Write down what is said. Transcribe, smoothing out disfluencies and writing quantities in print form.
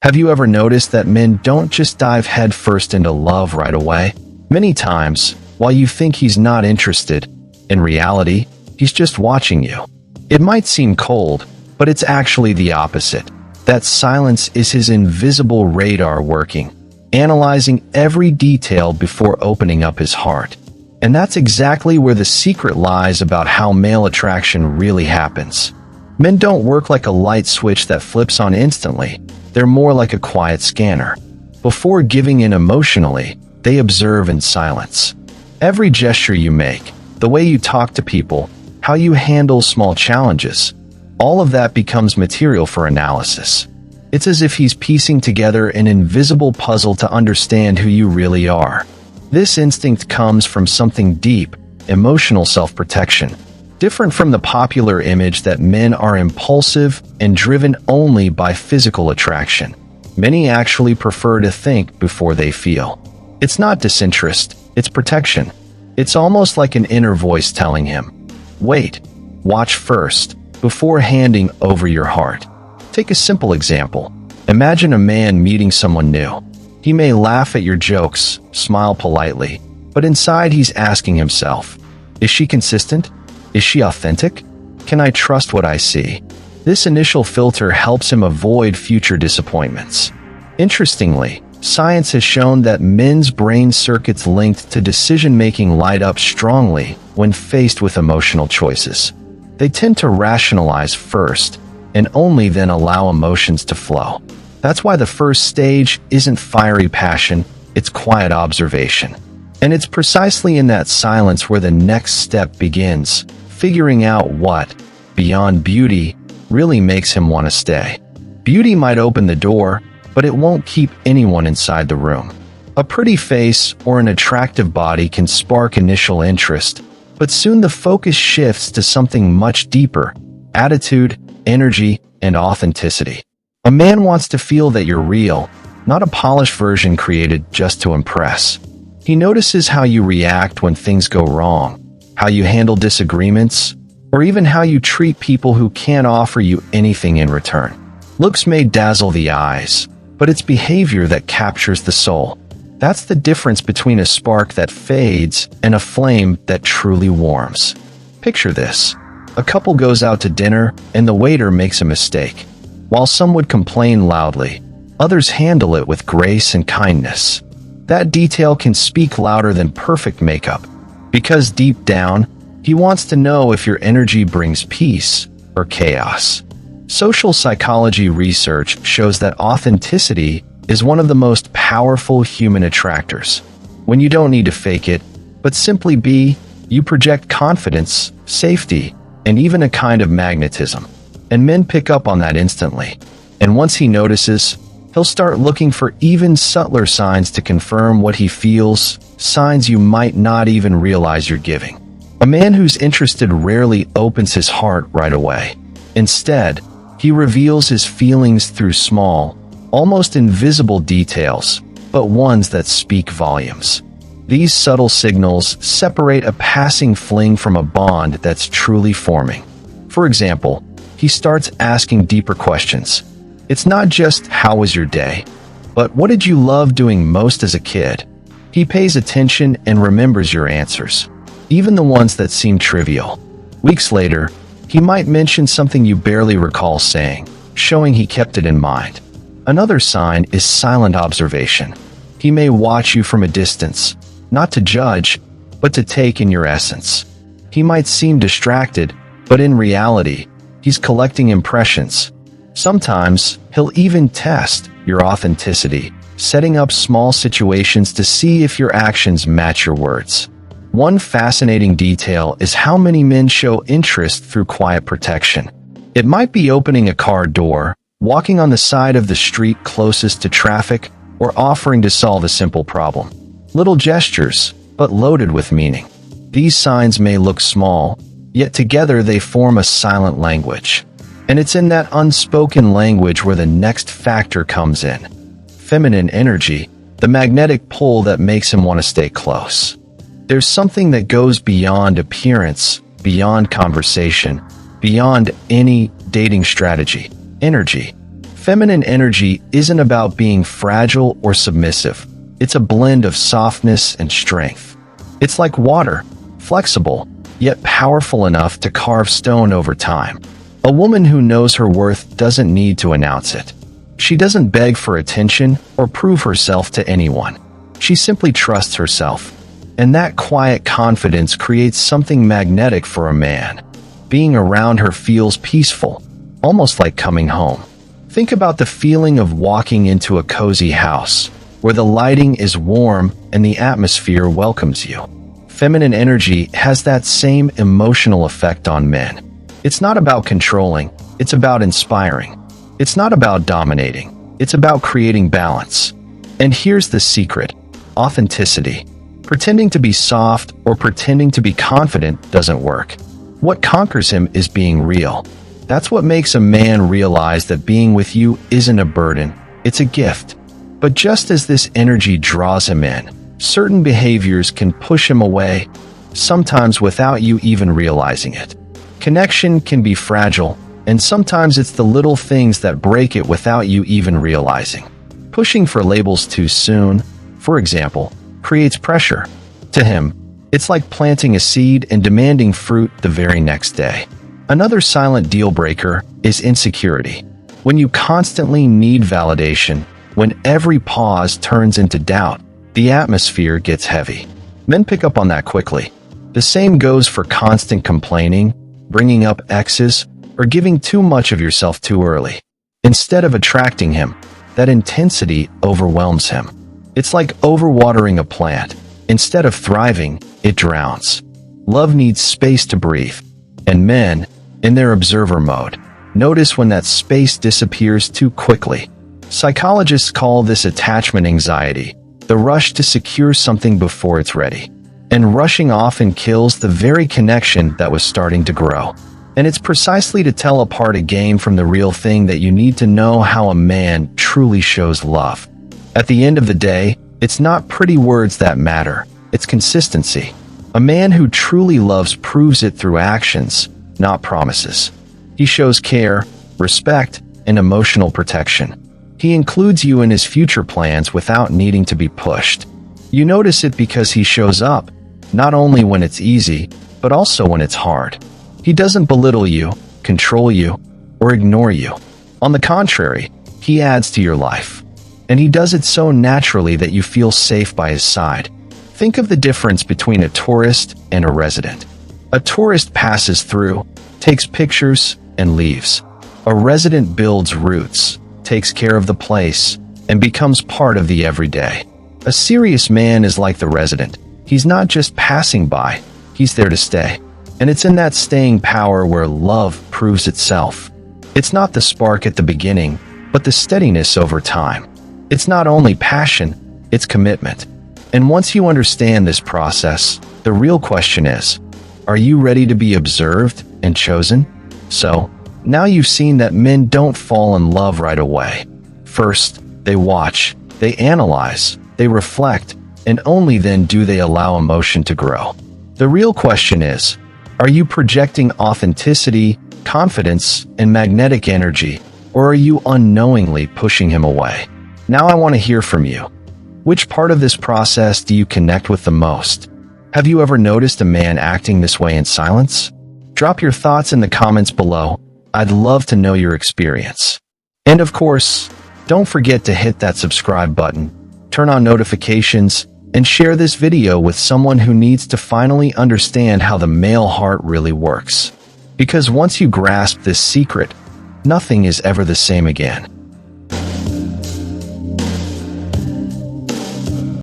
Have you ever noticed that men don't just dive headfirst into love right away? Many times, while you think he's not interested, in reality, he's just watching you. It might seem cold, but it's actually the opposite. That silence is his invisible radar working, analyzing every detail before opening up his heart. And that's exactly where the secret lies about how male attraction really happens. Men don't work like a light switch that flips on instantly. They're more like a quiet scanner. Before giving in emotionally, they observe in silence. Every gesture you make, the way you talk to people, how you handle small challenges, all of that becomes material for analysis. It's as if he's piecing together an invisible puzzle to understand who you really are. This instinct comes from something deep, emotional self-protection. Different from the popular image that men are impulsive and driven only by physical attraction. Many actually prefer to think before they feel. It's not disinterest, it's protection. It's almost like an inner voice telling him, wait, watch first, before handing over your heart. Take a simple example. Imagine a man meeting someone new. He may laugh at your jokes, smile politely, but inside he's asking himself, is she consistent? Is she authentic? Can I trust what I see? This initial filter helps him avoid future disappointments. Interestingly, science has shown that men's brain circuits linked to decision-making light up strongly when faced with emotional choices. They tend to rationalize first, and only then allow emotions to flow. That's why the first stage isn't fiery passion, it's quiet observation. And it's precisely in that silence where the next step begins, figuring out what, beyond beauty, really makes him want to stay. Beauty might open the door, but it won't keep anyone inside the room. A pretty face or an attractive body can spark initial interest, but soon the focus shifts to something much deeper: attitude, energy, and authenticity. A man wants to feel that you're real, not a polished version created just to impress. He notices how you react when things go wrong, how you handle disagreements, or even how you treat people who can't offer you anything in return. Looks may dazzle the eyes, but it's behavior that captures the soul. That's the difference between a spark that fades and a flame that truly warms. Picture this. A couple goes out to dinner and the waiter makes a mistake. While some would complain loudly, others handle it with grace and kindness. That detail can speak louder than perfect makeup, because deep down, he wants to know if your energy brings peace or chaos. Social psychology research shows that authenticity is one of the most powerful human attractors. When you don't need to fake it, but simply be, you project confidence, safety, and even a kind of magnetism. And men pick up on that instantly. And once he notices, he'll start looking for even subtler signs to confirm what he feels, signs you might not even realize you're giving. A man who's interested rarely opens his heart right away. Instead, he reveals his feelings through small, almost invisible details, but ones that speak volumes. These subtle signals separate a passing fling from a bond that's truly forming. For example, he starts asking deeper questions. It's not just, how was your day? But what did you love doing most as a kid? He pays attention and remembers your answers, even the ones that seem trivial. Weeks later, he might mention something you barely recall saying, showing he kept it in mind. Another sign is silent observation. He may watch you from a distance, not to judge, but to take in your essence. He might seem distracted, but in reality, he's collecting impressions. Sometimes, he'll even test your authenticity, setting up small situations to see if your actions match your words. One fascinating detail is how many men show interest through quiet protection. It might be opening a car door, walking on the side of the street closest to traffic, or offering to solve a simple problem. Little gestures, but loaded with meaning. These signs may look small, yet together they form a silent language. And it's in that unspoken language where the next factor comes in. Feminine energy, the magnetic pull that makes him want to stay close. There's something that goes beyond appearance, beyond conversation, beyond any dating strategy. Energy. Feminine energy isn't about being fragile or submissive. It's a blend of softness and strength. It's like water, flexible, yet powerful enough to carve stone over time. A woman who knows her worth doesn't need to announce it. She doesn't beg for attention or prove herself to anyone. She simply trusts herself. And that quiet confidence creates something magnetic for a man. Being around her feels peaceful, almost like coming home. Think about the feeling of walking into a cozy house, where the lighting is warm and the atmosphere welcomes you. Feminine energy has that same emotional effect on men. It's not about controlling, it's about inspiring. It's not about dominating, it's about creating balance. And here's the secret: authenticity. Pretending to be soft or pretending to be confident doesn't work. What conquers him is being real. That's what makes a man realize that being with you isn't a burden, it's a gift. But just as this energy draws him in, certain behaviors can push him away, sometimes without you even realizing it. Connection can be fragile, and sometimes it's the little things that break it without you even realizing. Pushing for labels too soon, for example, creates pressure. To him, it's like planting a seed and demanding fruit the very next day. Another silent deal breaker is insecurity. When you constantly need validation, when every pause turns into doubt, the atmosphere gets heavy. Men pick up on that quickly. The same goes for constant complaining, bringing up exes, or giving too much of yourself too early. Instead of attracting him, that intensity overwhelms him. It's like overwatering a plant. Instead of thriving, it drowns. Love needs space to breathe. And men, in their observer mode, notice when that space disappears too quickly. Psychologists call this attachment anxiety, the rush to secure something before it's ready. And rushing often kills the very connection that was starting to grow. And it's precisely to tell apart a game from the real thing that you need to know how a man truly shows love. At the end of the day, it's not pretty words that matter, it's consistency. A man who truly loves proves it through actions, not promises. He shows care, respect, and emotional protection. He includes you in his future plans without needing to be pushed. You notice it because he shows up, not only when it's easy, but also when it's hard. He doesn't belittle you, control you, or ignore you. On the contrary, he adds to your life. And he does it so naturally that you feel safe by his side. Think of the difference between a tourist and a resident. A tourist passes through, takes pictures, and leaves. A resident builds roots, takes care of the place, and becomes part of the everyday. A serious man is like the resident. He's not just passing by, he's there to stay. And it's in that staying power where love proves itself. It's not the spark at the beginning, but the steadiness over time. It's not only passion, it's commitment. And once you understand this process, the real question is, are you ready to be observed and chosen? So, now you've seen that men don't fall in love right away. First, they watch, they analyze, they reflect, and only then do they allow emotion to grow. The real question is, are you projecting authenticity, confidence, and magnetic energy, or are you unknowingly pushing him away? Now I want to hear from you. Which part of this process do you connect with the most? Have you ever noticed a man acting this way in silence? Drop your thoughts in the comments below. I'd love to know your experience. And of course, don't forget to hit that subscribe button, turn on notifications, and share this video with someone who needs to finally understand how the male heart really works. Because once you grasp this secret, nothing is ever the same again.